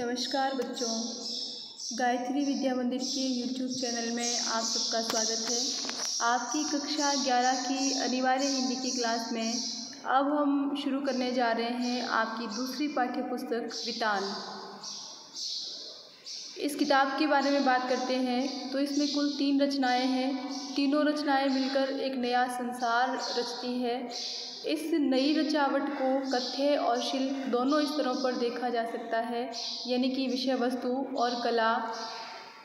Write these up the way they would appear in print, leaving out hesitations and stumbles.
नमस्कार बच्चों, गायत्री विद्या मंदिर के YouTube चैनल में आप सबका स्वागत है। आपकी कक्षा 11 की अनिवार्य हिंदी की क्लास में अब हम शुरू करने जा रहे हैं आपकी दूसरी पाठ्य पुस्तक वितान। इस किताब के बारे में बात करते हैं तो इसमें कुल 3 रचनाएं हैं। तीनों रचनाएं मिलकर एक नया संसार रचती है। इस नई रचावट को कथ्य और शिल्प दोनों स्तरों पर देखा जा सकता है, यानी कि विषय वस्तु और कला।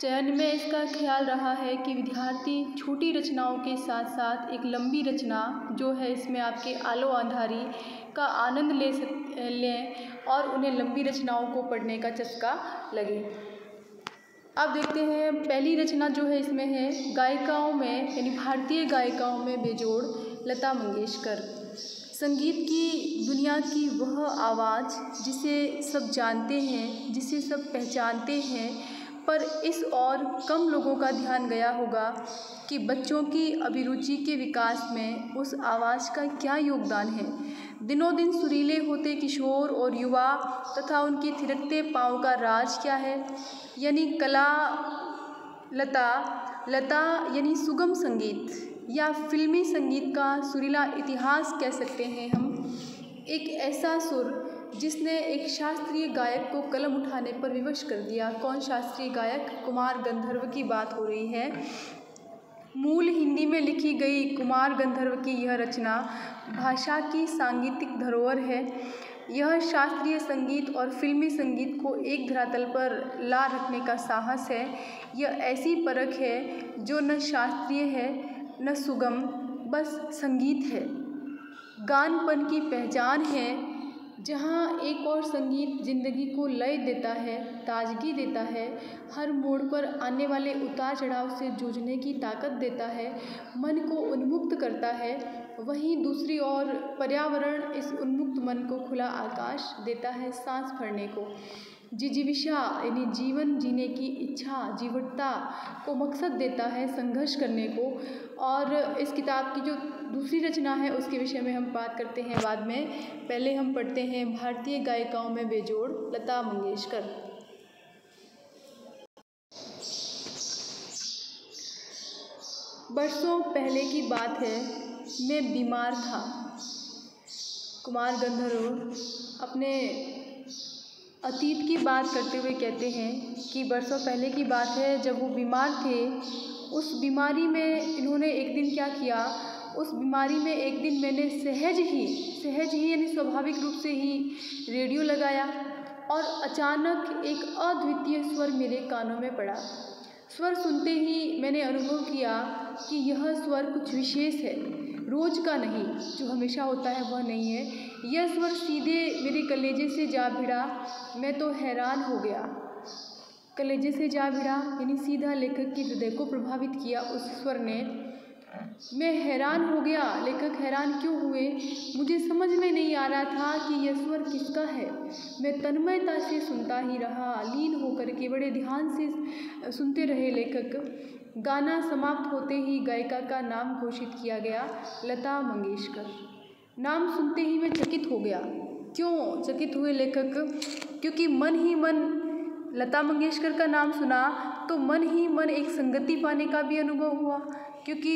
चयन में इसका ख्याल रहा है कि विद्यार्थी छोटी रचनाओं के साथ साथ एक लंबी रचना जो है इसमें आपके आलो आंधारी का आनंद लें और उन्हें लंबी रचनाओं को पढ़ने का चस्का लगे। अब देखते हैं पहली रचना जो है इसमें है गायिकाओं में, यानी भारतीय गायिकाओं में बेजोड़ लता मंगेशकर। संगीत की दुनिया की वह आवाज़ जिसे सब जानते हैं, जिसे सब पहचानते हैं, पर इस और कम लोगों का ध्यान गया होगा कि बच्चों की अभिरुचि के विकास में उस आवाज़ का क्या योगदान है। दिनों दिन सुरीले होते किशोर और युवा तथा उनके थिरकते पाँव का राज क्या है, यानी कला। लता यानी सुगम संगीत या फिल्मी संगीत का सुरीला इतिहास कह सकते हैं हम। एक ऐसा सुर जिसने एक शास्त्रीय गायक को कलम उठाने पर विवश कर दिया। कौन शास्त्रीय गायक? कुमार गंधर्व की बात हो रही है। मूल हिंदी में लिखी गई कुमार गंधर्व की यह रचना भाषा की सांगीतिक धरोहर है। यह शास्त्रीय संगीत और फिल्मी संगीत को एक धरातल पर ला रखने का साहस है। यह ऐसी परख है जो न शास्त्रीय है न सुगम, बस संगीत है। गानपन की पहचान है, जहाँ एक और संगीत जिंदगी को लय देता है, ताजगी देता है, हर मोड़ पर आने वाले उतार चढ़ाव से जूझने की ताकत देता है, मन को उन्मुक्त करता है। वहीं दूसरी ओर पर्यावरण इस उन्मुक्त मन को खुला आकाश देता है सांस भरने को। जिजीविषा यानी जीवन जीने की इच्छा, जीवटता को मकसद देता है संघर्ष करने को। और इस किताब की जो दूसरी रचना है उसके विषय में हम बात करते हैं बाद में। पहले हम पढ़ते हैं भारतीय गायिकाओं में बेजोड़ लता मंगेशकर। बरसों पहले की बात है, मैं बीमार था। कुमार गंधर्व अपने अतीत की बात करते हुए कहते हैं कि बरसों पहले की बात है जब वो बीमार थे। उस बीमारी में इन्होंने एक दिन क्या किया, उस बीमारी में एक दिन मैंने सहज ही यानी स्वाभाविक रूप से ही रेडियो लगाया और अचानक एक अद्वितीय स्वर मेरे कानों में पड़ा। स्वर सुनते ही मैंने अनुभव किया कि यह स्वर कुछ विशेष है, रोज का नहीं, जो हमेशा होता है वह नहीं है। यह स्वर सीधे मेरे कलेजे से जा भिड़ा। मैं तो हैरान हो गया। कलेजे से जा भिड़ा यानी सीधा लेखक के हृदय को प्रभावित किया उस स्वर ने। मैं हैरान हो गया। लेखक हैरान क्यों हुए, मुझे समझ में नहीं आ रहा था कि यह स्वर किसका है। मैं तन्मयता से सुनता ही रहा, लीन होकर के बड़े ध्यान से सुनते रहे लेखक। गाना समाप्त होते ही गायिका का नाम घोषित किया गया, लता मंगेशकर। नाम सुनते ही मैं चकित हो गया। क्यों चकित हुए लेखक? क्योंकि मन ही मन लता मंगेशकर का नाम सुना तो मन ही मन एक संगति पाने का भी अनुभव हुआ। क्योंकि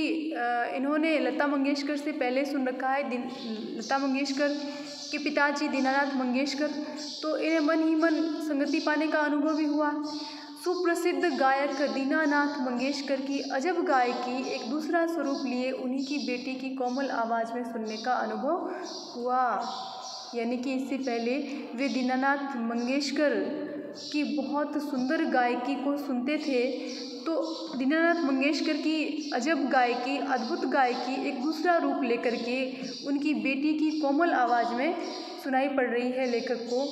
इन्होंने लता मंगेशकर से पहले सुन रखा है लता मंगेशकर के पिताजी दीनानाथ मंगेशकर, तो इन्हें मन ही मन संगति पाने का अनुभव भी हुआ। सुप्रसिद्ध गायक दीनानाथ मंगेशकर की अजब गायकी एक दूसरा स्वरूप लिए उन्हीं की बेटी की कोमल आवाज़ में सुनने का अनुभव हुआ। यानी कि इससे पहले वे दीनानाथ मंगेशकर की बहुत सुंदर गायकी को सुनते थे, तो दीनानाथ मंगेशकर की अजब गायकी, अद्भुत गायकी एक दूसरा रूप लेकर के उनकी बेटी की कोमल आवाज़ में सुनाई पड़ रही है लेखक को।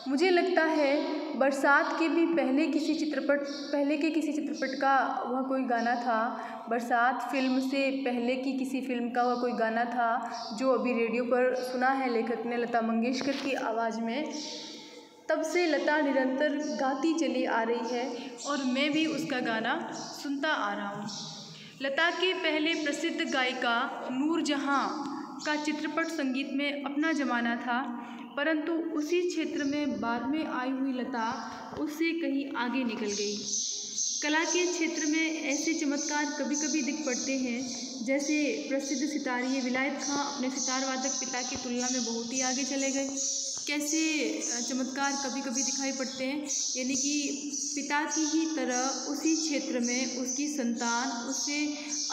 मुझे लगता है बरसात के भी पहले के किसी चित्रपट का वह कोई गाना था। बरसात फिल्म से पहले की किसी फिल्म का वह कोई गाना था जो अभी रेडियो पर सुना है लेखक ने लता मंगेशकर की आवाज़ में। तब से लता निरंतर गाती चली आ रही है और मैं भी उसका गाना सुनता आ रहा हूँ। लता के पहले प्रसिद्ध गायिका नूरजहाँ का चित्रपट संगीत में अपना जमाना था। परंतु उसी क्षेत्र में बाद में आई हुई लता उससे कहीं आगे निकल गई। कला के क्षेत्र में ऐसे चमत्कार कभी कभी दिख पड़ते हैं, जैसे प्रसिद्ध सितारिये विलायत खां अपने सितार वादक पिता की तुलना में बहुत ही आगे चले गए। कैसे चमत्कार कभी कभी दिखाई पड़ते हैं, यानी कि पिता की ही तरह उसी क्षेत्र में उसकी संतान उससे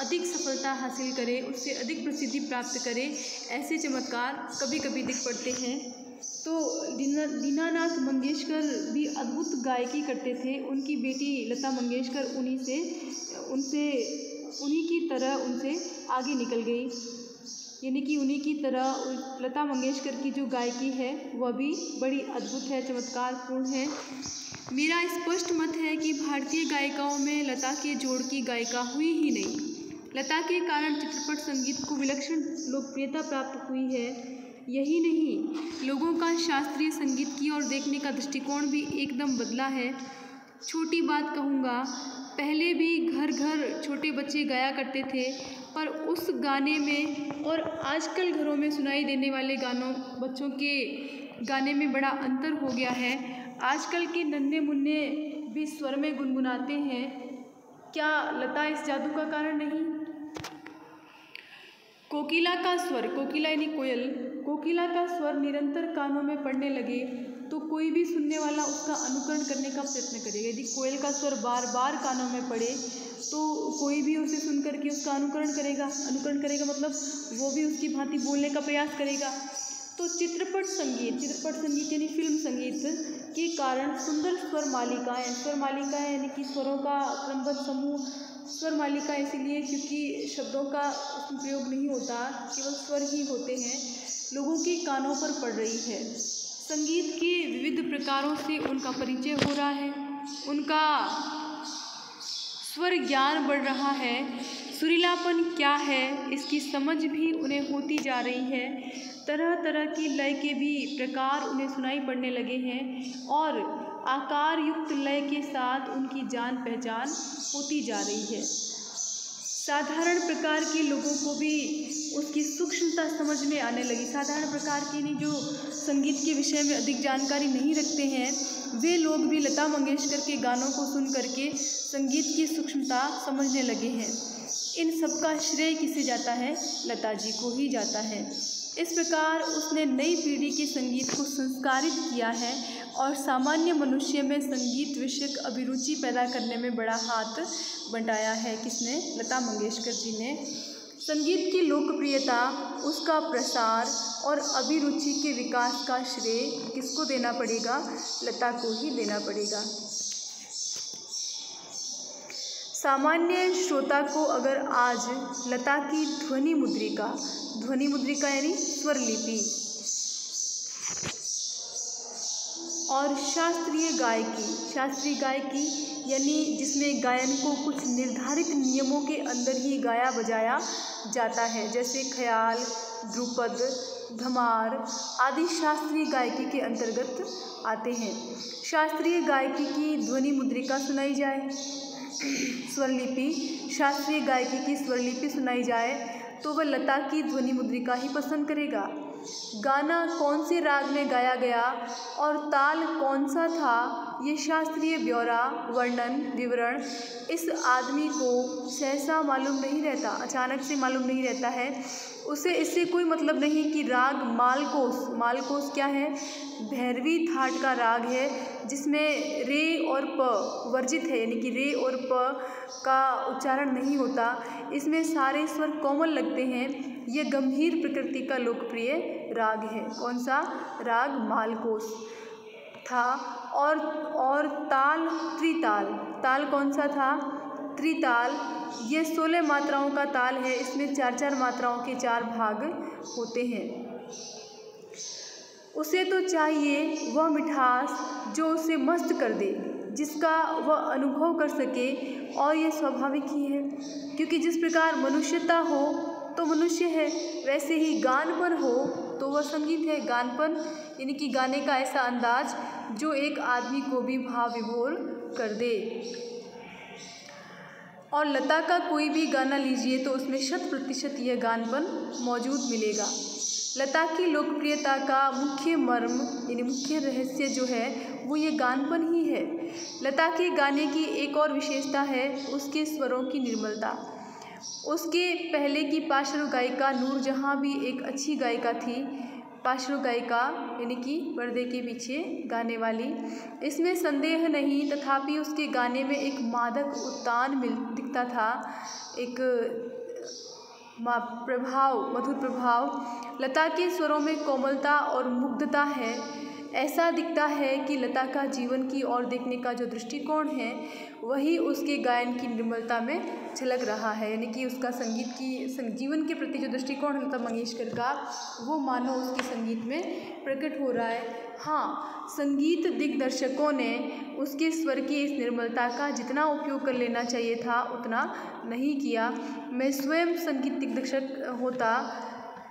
अधिक सफलता हासिल करे, उससे अधिक प्रसिद्धि प्राप्त करे, ऐसे चमत्कार कभी कभी दिख पड़ते हैं। तो दीनानाथ मंगेशकर भी अद्भुत गायकी करते थे। उनकी बेटी लता मंगेशकर उन्हीं की तरह उनसे आगे निकल गई, यानी कि उन्हीं की तरह लता मंगेशकर की जो गायकी है वह भी बड़ी अद्भुत है, चमत्कारपूर्ण है। मेरा स्पष्ट मत है कि भारतीय गायिकाओं में लता के जोड़ की गायिका हुई ही नहीं। लता के कारण चित्रपट संगीत को विलक्षण लोकप्रियता प्राप्त हुई है। यही नहीं, लोगों का शास्त्रीय संगीत की ओर देखने का दृष्टिकोण भी एकदम बदला है। छोटी बात कहूँगा, पहले भी घर घर छोटे बच्चे गाया करते थे, पर उस गाने में और आजकल घरों में सुनाई देने वाले गानों, बच्चों के गाने में बड़ा अंतर हो गया है। आजकल के नन्हे मुन्ने भी स्वर में गुनगुनाते हैं। क्या लता इस जादू का कारण नहीं? कोकिला का स्वर, कोकिला यानी कोयल, कोकिला का स्वर निरंतर कानों में पड़ने लगे तो कोई भी सुनने वाला उसका अनुकरण करने का प्रयत्न करेगा। यदि कोयल का स्वर बार बार कानों में पड़े तो कोई भी उसे सुन करके उसका अनुकरण करेगा मतलब वो भी उसकी भांति बोलने का प्रयास करेगा। तो चित्रपट संगीत यानी फिल्म संगीत के कारण सुंदर स्वर मालिकाएं यानी कि स्वरों का क्रमबद्ध समूह, स्वर मालिका इसीलिए क्योंकि शब्दों का उसमें प्रयोग नहीं होता, केवल स्वर ही होते हैं, लोगों के कानों पर पड़ रही है। संगीत के विविध प्रकारों से उनका परिचय हो रहा है, उनका स्वर ज्ञान बढ़ रहा है, सुरीलापन क्या है इसकी समझ भी उन्हें होती जा रही है। तरह तरह की लय के भी प्रकार उन्हें सुनाई पड़ने लगे हैं और आकार युक्त लय के साथ उनकी जान पहचान होती जा रही है। साधारण प्रकार के लोगों को भी उसकी सूक्ष्मता समझ में आने लगी। साधारण प्रकार के नहीं, जो संगीत के विषय में अधिक जानकारी नहीं रखते हैं, वे लोग भी लता मंगेशकर के गानों को सुन करके संगीत की सूक्ष्मता समझने लगे हैं। इन सब का श्रेय किसे जाता है? लता जी को ही जाता है। इस प्रकार उसने नई पीढ़ी के संगीत को संस्कारित किया है और सामान्य मनुष्य में संगीत विषयक अभिरुचि पैदा करने में बड़ा हाथ बंटाया है। किसने? लता मंगेशकर जी ने। संगीत की लोकप्रियता, उसका प्रसार और अभिरुचि के विकास का श्रेय किसको देना पड़ेगा? लता को ही देना पड़ेगा। सामान्य श्रोता को अगर आज लता की ध्वनि मुद्रिका यानी स्वर लिपि और शास्त्रीय गायकी यानी जिसमें गायन को कुछ निर्धारित नियमों के अंदर ही गाया बजाया जाता है, जैसे ख्याल, ध्रुपद, धमार आदि शास्त्रीय गायकी के अंतर्गत आते हैं। शास्त्रीय गायकी की ध्वनि मुद्रिका सुनाई जाए, स्वरलिपि, शास्त्रीय गायकी की स्वरलिपि सुनाई जाए तो वह लता की ध्वनि मुद्रिका ही पसंद करेगा। गाना कौन से राग में गाया गया और ताल कौन सा था, ये शास्त्रीय ब्यौरा, वर्णन, विवरण इस आदमी को सहसा मालूम नहीं रहता, अचानक से मालूम नहीं रहता है। उसे इससे कोई मतलब नहीं कि राग मालकोस क्या है? भैरवी थाट का राग है जिसमें रे और प वर्जित है, यानी कि रे और प का उच्चारण नहीं होता। इसमें सारे स्वर कोमल लगते हैं। यह गंभीर प्रकृति का लोकप्रिय राग है। कौन सा? राग मालकोस था। और ताल त्रिताल, ताल कौन सा था? त्रिताल। ये 16 मात्राओं का ताल है। इसमें 4-4 मात्राओं के 4 भाग होते हैं। उसे तो चाहिए वह मिठास जो उसे मस्त कर दे, जिसका वह अनुभव कर सके, और ये स्वाभाविक ही है क्योंकि जिस प्रकार मनुष्यता हो तो मनुष्य है, वैसे ही गानपन हो तो वह संगीत है। गानपन यानी कि गाने का ऐसा अंदाज जो एक आदमी को भी भाव विभोर कर दे। और लता का कोई भी गाना लीजिए तो उसमें 100% यह गानपन मौजूद मिलेगा। लता की लोकप्रियता का मुख्य मर्म यानी मुख्य रहस्य जो है वो ये गानपन ही है। लता के गाने की एक और विशेषता है उसके स्वरों की निर्मलता। उसके पहले की पार्श्व गायिका नूरजहाँ भी एक अच्छी गायिका थी। पार्श्व गायिका यानी कि पर्दे के पीछे गाने वाली, इसमें संदेह नहीं, तथापि उसके गाने में एक मादक उद्दान दिखता था, एक मधुर प्रभाव। लता के स्वरों में कोमलता और मुग्धता है। ऐसा दिखता है कि लता का जीवन की ओर देखने का जो दृष्टिकोण है वही उसके गायन की निर्मलता में झलक रहा है, यानी कि उसका संगीत की जीवन के प्रति जो दृष्टिकोण है लता मंगेशकर का वो मानो उसके संगीत में प्रकट हो रहा है। हाँ, संगीत दिग्दर्शकों ने उसके स्वर की इस निर्मलता का जितना उपयोग कर लेना चाहिए था उतना नहीं किया। मैं स्वयं संगीत दिग्दर्शक होता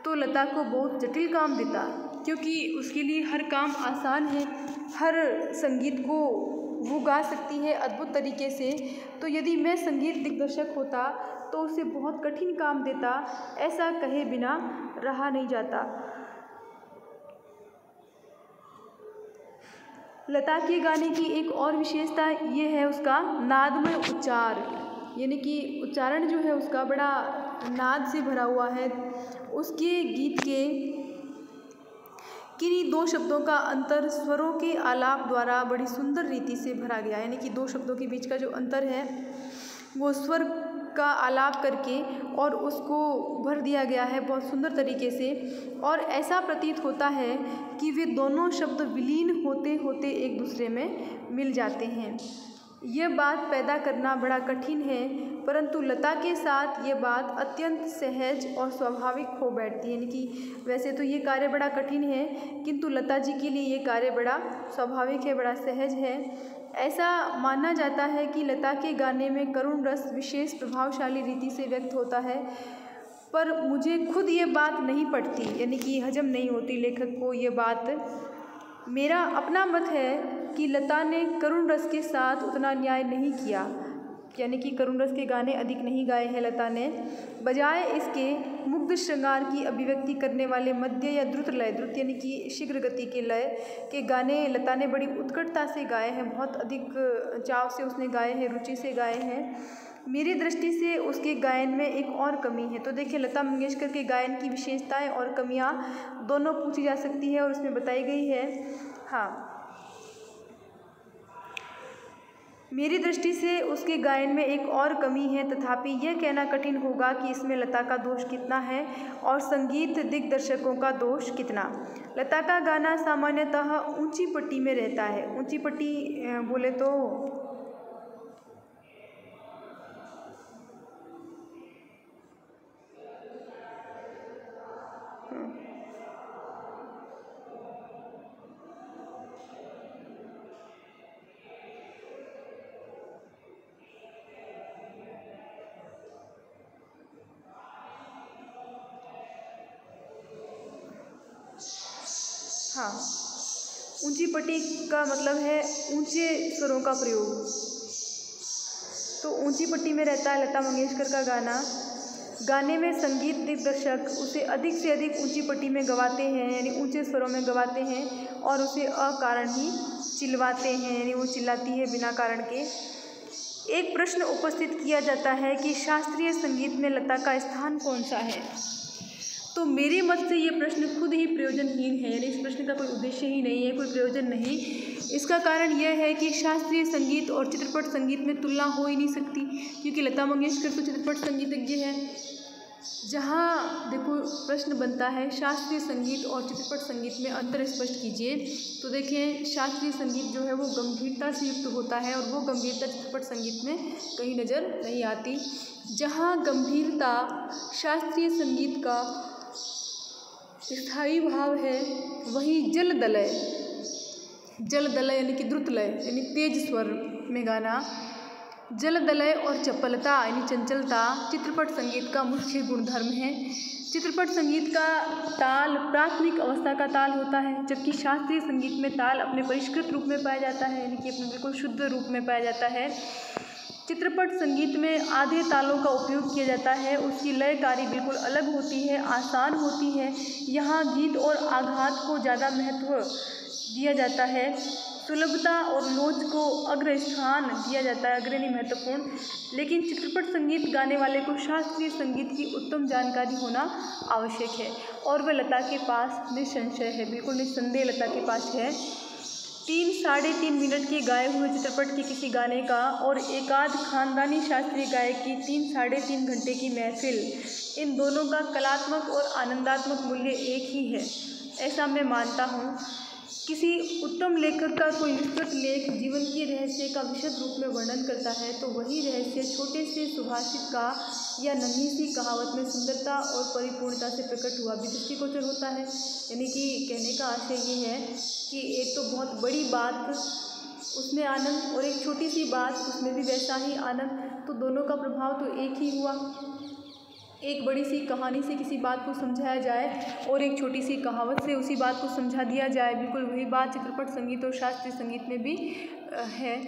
तो लता को बहुत जटिल काम देता, क्योंकि उसके लिए हर काम आसान है, हर संगीत को वो गा सकती है अद्भुत तरीके से। तो यदि मैं संगीत दिग्दर्शक होता तो उसे बहुत कठिन काम देता, ऐसा कहे बिना रहा नहीं जाता। लता के गाने की एक और विशेषता ये है उसका नादमय उच्चार, यानी कि उच्चारण जो है उसका बड़ा नाद से भरा हुआ है। उसके गीत के किन्हीं दो शब्दों का अंतर स्वरों के आलाप द्वारा बड़ी सुंदर रीति से भरा गया, यानी कि दो शब्दों के बीच का जो अंतर है वो स्वर का आलाप करके और उसको भर दिया गया है बहुत सुंदर तरीके से। और ऐसा प्रतीत होता है कि वे दोनों शब्द विलीन होते होते एक दूसरे में मिल जाते हैं। यह बात पैदा करना बड़ा कठिन है, परंतु लता के साथ ये बात अत्यंत सहज और स्वाभाविक हो बैठती है। यानी कि वैसे तो ये कार्य बड़ा कठिन है, किंतु लता जी के लिए ये कार्य बड़ा स्वाभाविक है, बड़ा सहज है। ऐसा माना जाता है कि लता के गाने में करुण रस विशेष प्रभावशाली रीति से व्यक्त होता है, पर मुझे खुद ये बात नहीं पड़ती, यानी कि हजम नहीं होती लेखक को ये बात। मेरा अपना मत है कि लता ने करुण रस के साथ उतना न्याय नहीं किया, यानी कि करुण रस के गाने अधिक नहीं गाए हैं लता ने। बजाय इसके मुग्ध श्रृंगार की अभिव्यक्ति करने वाले मध्य या द्रुत लय, द्रुत यानी कि शीघ्र गति के लय के गाने लता ने बड़ी उत्कटता से गाए हैं, बहुत अधिक चाव से उसने गाए हैं, रुचि से गाए हैं। मेरी दृष्टि से उसके गायन में एक और कमी है। तो देखिए, लता मंगेशकर के गायन की विशेषताएं और कमियां दोनों पूछी जा सकती है और उसमें बताई गई है। हाँ, मेरी दृष्टि से उसके गायन में एक और कमी है, तथापि यह कहना कठिन होगा कि इसमें लता का दोष कितना है और संगीत दिग्दर्शकों का दोष कितना। लता का गाना सामान्यतः ऊंची पट्टी में रहता है। ऊंची पट्टी बोले तो हाँ, ऊंची पट्टी का मतलब है ऊंचे स्वरों का प्रयोग। तो ऊंची पट्टी में रहता है लता मंगेशकर का गाना। गाने में संगीत दिग्दर्शक उसे अधिक से अधिक ऊंची पट्टी में गवाते हैं, यानी ऊंचे स्वरों में गवाते हैं और उसे अकारण ही चिल्लाते हैं, यानी वो चिल्लाती है बिना कारण के। एक प्रश्न उपस्थित किया जाता है कि शास्त्रीय संगीत में लता का स्थान कौन सा है। तो मेरे मत से ये प्रश्न खुद ही प्रयोजनहीन है, यानी इस प्रश्न का कोई उद्देश्य ही नहीं है, कोई प्रयोजन नहीं। इसका कारण यह है कि शास्त्रीय संगीत और चित्रपट संगीत में तुलना हो ही नहीं सकती, क्योंकि लता मंगेशकर तो चित्रपट संगीतज्ञ है। जहाँ देखो प्रश्न बनता है शास्त्रीय संगीत और चित्रपट संगीत में अंतर स्पष्ट कीजिए, तो देखें शास्त्रीय संगीत जो है वो गंभीरता से युक्त होता है और वो गंभीरता चित्रपट संगीत में कहीं नज़र नहीं आती। जहाँ गंभीरता शास्त्रीय संगीत का स्थायी भाव है, वहीं जल दलय यानी कि द्रुत लय यानी तेज स्वर में गाना, जल दलय और चपलता यानी चंचलता चित्रपट संगीत का मुख्य गुणधर्म है। चित्रपट संगीत का ताल प्राथमिक अवस्था का ताल होता है, जबकि शास्त्रीय संगीत में ताल अपने परिष्कृत रूप में पाया जाता है, यानी कि अपने बिल्कुल शुद्ध रूप में पाया जाता है। चित्रपट संगीत में आधे तालों का उपयोग किया जाता है। उसकी लयकारी बिल्कुल अलग होती है, आसान होती है। यहाँ गीत और आघात को ज़्यादा महत्व दिया जाता है। सुलभता और लोच को अग्र स्थान दिया जाता है, अग्रणी महत्वपूर्ण। लेकिन चित्रपट संगीत गाने वाले को शास्त्रीय संगीत की उत्तम जानकारी होना आवश्यक है और वह लता के पास निसंशय है, बिल्कुल निस्संदेह लता के पास है। 3-3.5 मिनट के गाए हुए चित्रपट के किसी गाने का और एकाध खानदानी शास्त्रीय गायक की 3-3.5 घंटे की महफिल, इन दोनों का कलात्मक और आनंदात्मक मूल्य एक ही है, ऐसा मैं मानता हूँ। किसी उत्तम लेखक का कोई विस्तृत लेख जीवन के रहस्य का विशद रूप में वर्णन करता है तो वही रहस्य छोटे से सुभाषित का या नन्ही सी कहावत में सुंदरता और परिपूर्णता से प्रकट हुआ भी दृष्टिगोचर होता है। यानी कि कहने का आशय ये है कि एक तो बहुत बड़ी बात उसमें आनंद और एक छोटी सी बात उसमें भी वैसा ही आनंद, तो दोनों का प्रभाव तो एक ही हुआ। एक बड़ी सी कहानी से किसी बात को समझाया जाए और एक छोटी सी कहावत से उसी बात को समझा दिया जाए, बिल्कुल वही बात चित्रपट संगीत और शास्त्रीय संगीत में भी है।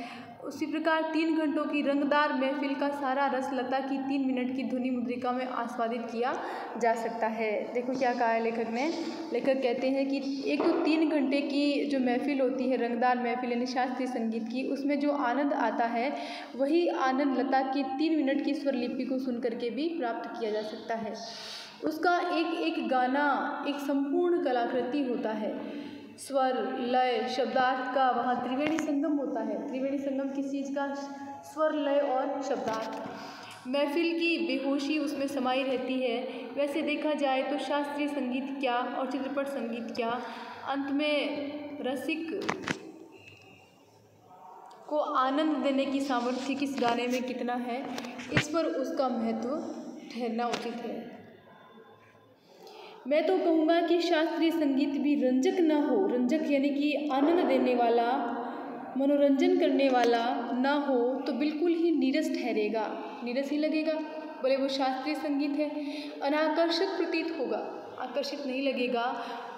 उसी प्रकार 3 घंटों की रंगदार महफिल का सारा रस लता की 3 मिनट की ध्वनि मुद्रिका में आस्वादित किया जा सकता है। देखो क्या कहा है लेखक ने। लेखक कहते हैं कि एक तो 3 घंटे की जो महफिल होती है, रंगदार महफिल यानी शास्त्रीय संगीत की, उसमें जो आनंद आता है वही आनंद लता की 3 मिनट की स्वरलिपि को सुन करके भी प्राप्त किया जा सकता है। उसका एक एक गाना एक संपूर्ण कलाकृति होता है। स्वर, लय, शब्दार्थ का वहाँ त्रिवेणी संगम होता है। त्रिवेणी संगम किस चीज़ का? स्वर, लय और शब्दार्थ। महफिल की बेहोशी उसमें समाई रहती है। वैसे देखा जाए तो शास्त्रीय संगीत क्या और चित्रपट संगीत क्या, अंत में रसिक को आनंद देने की सामर्थ्य किस गाने में कितना है, इस पर उसका महत्व ठहरना उचित है। मैं तो कहूँगा कि शास्त्रीय संगीत भी रंजक ना हो, रंजक यानी कि आनंद देने वाला, मनोरंजन करने वाला ना हो तो बिल्कुल ही नीरस ठहरेगा, नीरस ही लगेगा। बोले वो शास्त्रीय संगीत है, अनाकर्षक प्रतीत होगा, आकर्षित नहीं लगेगा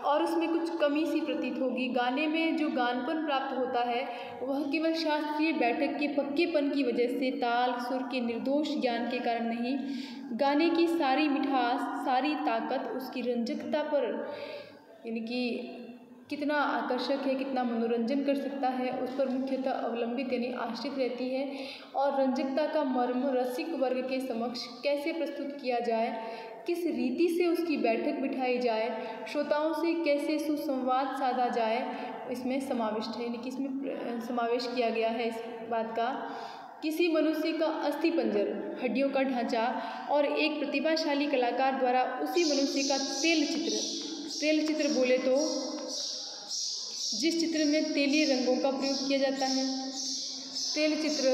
और उसमें कुछ कमी सी प्रतीत होगी। गाने में जो गानपन प्राप्त होता है वह केवल शास्त्रीय बैठक के पक्केपन की वजह से, ताल सुर के निर्दोष ज्ञान के कारण नहीं, गाने की सारी मिठास, सारी ताकत उसकी रंजकता पर, यानी कि कितना आकर्षक है, कितना मनोरंजन कर सकता है, उस पर मुख्यतः अवलंबित यानी आश्रित रहती है। और रंजकता का मर्म रसिक वर्ग के समक्ष कैसे प्रस्तुत किया जाए, किस रीति से उसकी बैठक बिठाई जाए, श्रोताओं से कैसे सुसंवाद साधा जाए, इसमें समाविष्ट है, यानी कि इसमें समावेश किया गया है इस बात का। किसी मनुष्य का अस्थि पंजर, हड्डियों का ढांचा और एक प्रतिभाशाली कलाकार द्वारा उसी मनुष्य का तेल चित्र बोले तो जिस चित्र में तेलीय रंगों का प्रयोग किया जाता है, तेल चित्र,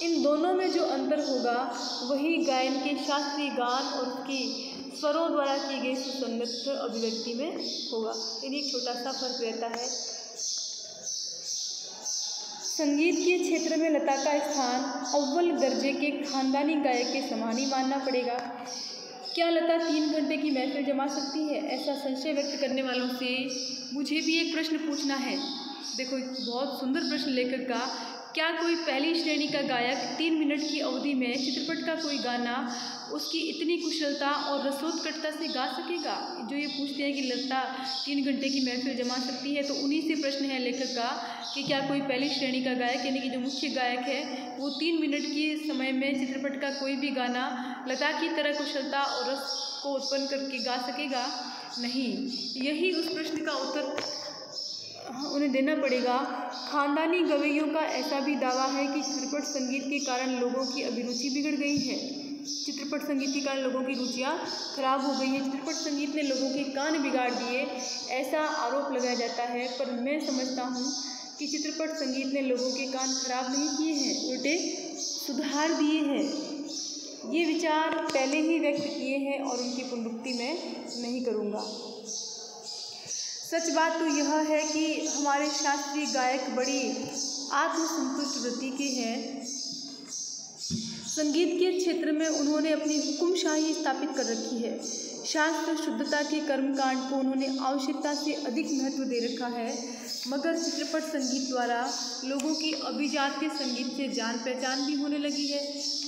इन दोनों में जो अंतर होगा वही गायन के शास्त्रीय गान और उसकी स्वरों द्वारा की गई सुसंगत अभिव्यक्ति में होगा। यानी एक छोटा सा फर्क रहता है। संगीत के क्षेत्र में लता का स्थान अव्वल दर्जे के खानदानी गायक के समान ही मानना पड़ेगा। क्या लता 3 घंटे की महफिल जमा सकती है? ऐसा संशय व्यक्त करने वालों से मुझे भी एक प्रश्न पूछना है। देखो एक बहुत सुंदर प्रश्न लेखक का। क्या कोई पहली श्रेणी का गायक 3 मिनट की अवधि में चित्रपट का कोई गाना उसकी इतनी कुशलता और रसोत्कटता से गा सकेगा? जो ये पूछते हैं कि लता 3 घंटे की महफिल जमा सकती है, तो उन्हीं से प्रश्न है लेखक का कि क्या कोई पहली श्रेणी का गायक यानी कि जो मुख्य गायक है वो 3 मिनट के समय में चित्रपट का कोई भी गाना लता की तरह कुशलता और रस को उत्पन्न करके गा सकेगा? नहीं। यही उस प्रश्न का उत्तर उन्हें देना पड़ेगा। खानदानी गवैयों का ऐसा भी दावा है कि चित्रपट संगीत के कारण लोगों की अभिरुचि बिगड़ गई है। चित्रपट संगीत के कारण लोगों की रुचियाँ खराब हो गई हैं, चित्रपट संगीत ने लोगों के कान बिगाड़ दिए, ऐसा आरोप लगाया जाता है। पर मैं समझता हूँ कि चित्रपट संगीत ने लोगों के कान खराब नहीं किए हैं, उल्टे सुधार दिए हैं। ये विचार पहले ही व्यक्त किए हैं और उनकी पुनरुक्ति मैं नहीं करूँगा। सच बात तो यह है कि हमारे शास्त्रीय गायक बड़ी आत्मसंतुष्ट वृत्ति के हैं। संगीत के क्षेत्र में उन्होंने अपनी हुकुमशाही स्थापित कर रखी है। शास्त्र शुद्धता के कर्मकांड को उन्होंने आवश्यकता से अधिक महत्व दे रखा है, मगर चित्रपट संगीत द्वारा लोगों की अभिजात्य संगीत से जान पहचान भी होने लगी है।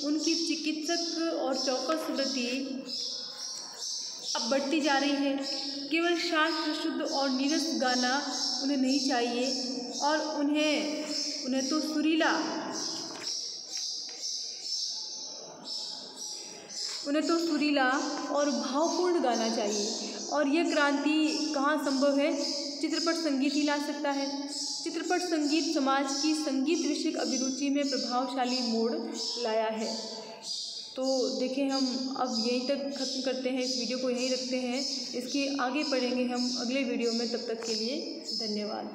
उनकी चिकित्सक और चौकस वृत्ति अब बढ़ती जा रही है। केवल शास्त्र शुद्ध और नीरस गाना उन्हें नहीं चाहिए और उन्हें तो सुरीला और भावपूर्ण गाना चाहिए। और यह क्रांति कहाँ संभव है? चित्रपट संगीत ही ला सकता है। चित्रपट संगीत समाज की संगीत विषयक अभिरुचि में प्रभावशाली मोड़ लाया है। तो देखें, हम अब यहीं तक ख़त्म करते हैं, इस वीडियो को यहीं रखते हैं। इसके आगे पढ़ेंगे हम अगले वीडियो में। तब तक के लिए धन्यवाद।